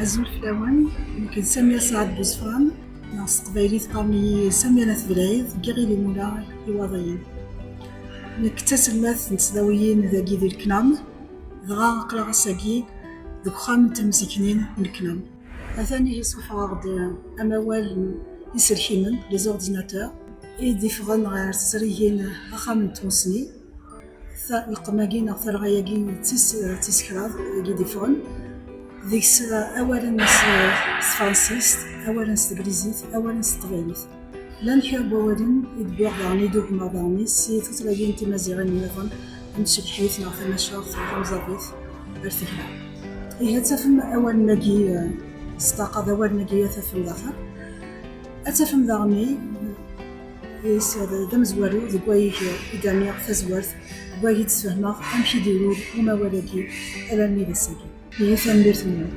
أزول فلاوان يمكن سامية سعد بوزفران ناس قبايليت قامي سامية ناث بلايض كيغي لي مولا يواضيين نكتسب ماث نتداويين ذاكي ذي الكنام ضغا قرا ساكي ذوك خام تمسكنين الكنام أثاني يسوح غاد أموال يسرحيمن لي زورديناتور دي فغن غير تسريين أخام تونسني القماقين أكثر غياقي تيس كراض يجي دي فغن ذيكس أولا فرنسيست أولا تبريزيت أولا تقبايليت لا نحب أولا يدبيغ دعني دوك ما دعني سي تتلاقين تمازيغن يظن نمشي بحيث نعرف نشاط غمزابيث ارتفاع إيه تفهم أول ماقي استاقظ أول ماقي تفهم ذاخر أتفهم ذاغني إيس ذا مزوارو ذكوايك إداني تزوارت ذكوايك تفهمه أمشي ديرو وما ولاكي ألا نيدا ساكي هي ثمبيرت منه